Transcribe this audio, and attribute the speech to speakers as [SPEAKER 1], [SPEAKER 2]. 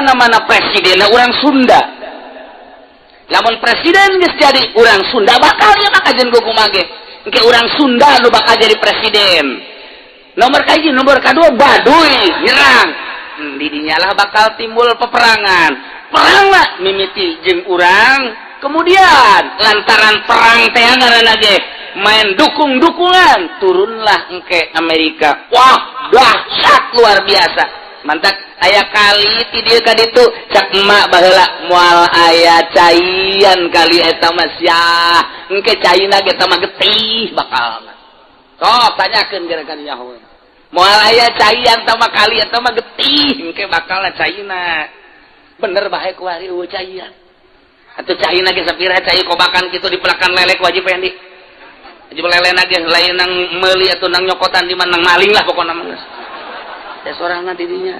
[SPEAKER 1] mana presiden orang Sunda. Lamun presiden geus jadi orang Sunda bakal ya maka jeung kumaha ge. Engke orang Sunda nu bakal jadi presiden. Nomor kahiji, nomor kedua Baduy nyerang. Di dinya lah bakal timbul peperangan. Perang lah mimiti jeung urang. Kemudian lantaran perang teh ngaranna ge main dukung-dukungan, turunlah engke Amerika. Wah, dahsyat luar biasa. Mantap aya kali ti dieu ka ditu cak emak baheula moal aya caian kali eta mah sia. Engke caina ge eta mah getih bakal. Sok tanyakeun gara-gara nyaho. Moal aya caian tah mah kali eta mah getih engke bakalna caina. Bener bae ku ari eueuh caian. Atuh caina ge sapira cai kobakan kitu dipelakan lelek wajib endi. Wajib lelena ge lain nang meuli atuh nang nyokotan di mana nang maling lah pokona mah. Ya sorangna di dinya.